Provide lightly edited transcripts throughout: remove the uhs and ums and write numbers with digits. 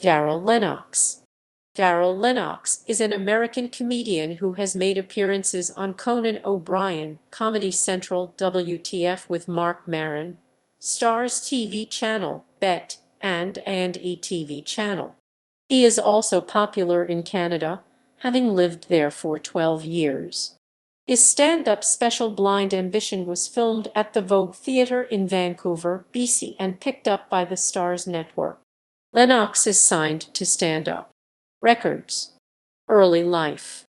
Darryl Lenox. Darryl Lenox is an American comedian who has made appearances on Conan O'Brien, Comedy Central, WTF with Marc Maron, Starz TV channel, Bet, and A&E TV channel. He is also popular in Canada, having lived there for 12 years. His stand-up special Blind Ambition was filmed at the Vogue Theatre in Vancouver, BC, and picked up by the Starz network. Lenox is signed to Stand Up Records. Early life.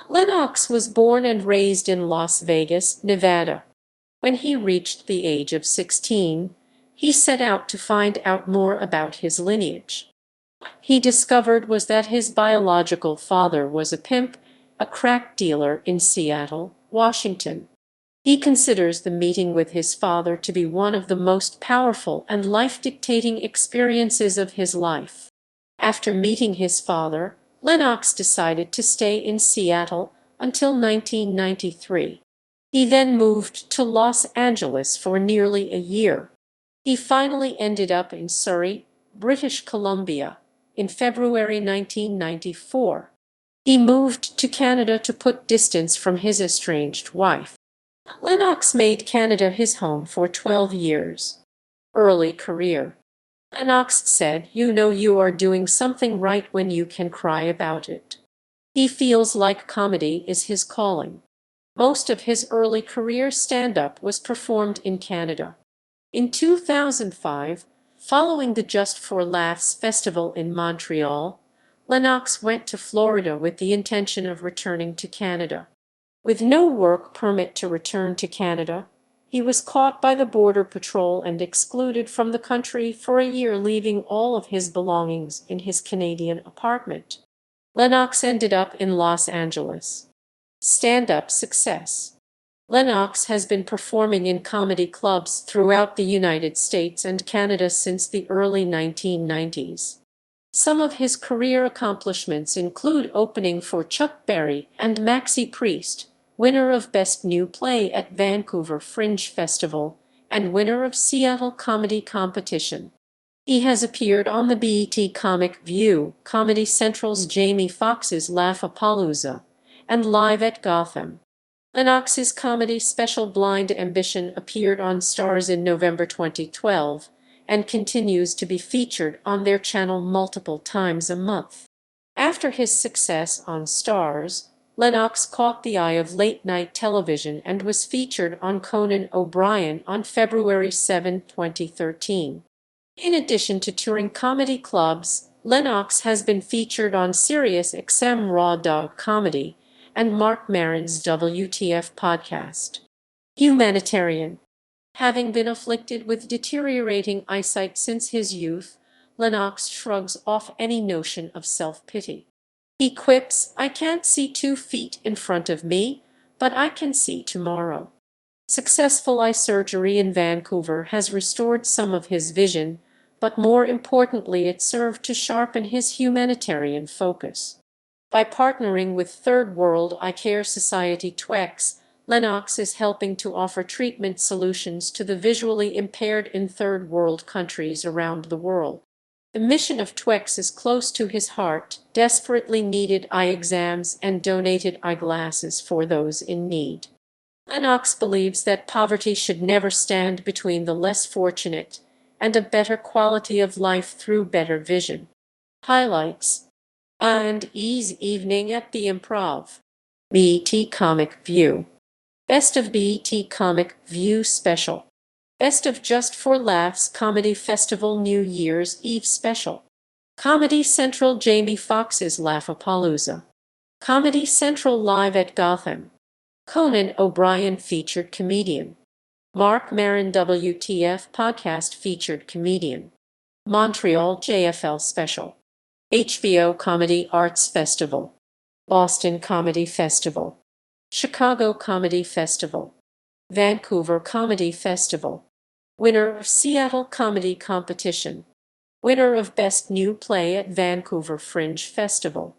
Lenox was born and raised in Las Vegas, Nevada. When he reached the age of 16, he set out to find out more about his lineage. He discovered was that his biological father was a pimp, a crack dealer in Seattle, Washington. He considers the meeting with his father to be one of the most powerful and life-dictating experiences of his life. After meeting his father, Lenox decided to stay in Seattle until 1993. He then moved to Los Angeles for nearly a year. He finally ended up in Surrey, British Columbia, in February 1994. He moved to Canada to put distance from his estranged wife. Lenox made Canada his home for 12 years. Early career. Lenox said, "You know you are doing something right when you can cry about it." He feels like comedy is his calling. Most of his early career stand-up was performed in Canada. In 2005, following the Just for Laughs festival in Montreal, Lenox went to Florida with the intention of returning to Canada. With no work permit to return to Canada, he was caught by the Border Patrol and excluded from the country for a year, leaving all of his belongings in his Canadian apartment. Lenox ended up in Los Angeles. Stand-up success. Lenox has been performing in comedy clubs throughout the United States and Canada since the early 1990s. Some of his career accomplishments include opening for Chuck Berry and Maxi Priest, winner of Best New Play at Vancouver Fringe Festival, and winner of Seattle Comedy Competition. He has appeared on the BET Comic View, Comedy Central's Jamie Foxx's Laugh-A-Palooza, and Live at Gotham. Lenox's comedy special Blind Ambition appeared on Starz in November 2012 and continues to be featured on their channel multiple times a month. After his success on Starz, Lenox caught the eye of late-night television and was featured on Conan O'Brien on February 7, 2013. In addition to touring comedy clubs, Lenox has been featured on SiriusXM Raw Dog Comedy and Marc Maron's WTF podcast. Humanitarian. Having been afflicted with deteriorating eyesight since his youth, Lenox shrugs off any notion of self-pity. He quips, "I can't see 2 feet in front of me, but I can see tomorrow." Successful eye surgery in Vancouver has restored some of his vision, but more importantly, it served to sharpen his humanitarian focus. By partnering with Third World Eye Care Society TWEX, Lenox is helping to offer treatment solutions to the visually impaired in third world countries around the world. The mission of TWEX is close to his heart: desperately needed eye exams and donated eyeglasses for those in need. Lenox believes that poverty should never stand between the less fortunate and a better quality of life through better vision. Highlights. A&E's Evening at the Improv. BET Comic View. Best of BET Comic View Special. Best of Just for Laughs Comedy Festival New Year's Eve Special. Comedy Central Jamie Foxx's Laugh-A-Palooza. Comedy Central Live at Gotham. Conan O'Brien Featured Comedian. Marc Maron WTF Podcast Featured Comedian. Montreal JFL Special. HBO Comedy Arts Festival. Boston Comedy Festival. Chicago Comedy Festival. Vancouver Comedy Festival. Winner of Seattle Comedy Competition. Winner of Best New Play at Vancouver Fringe Festival.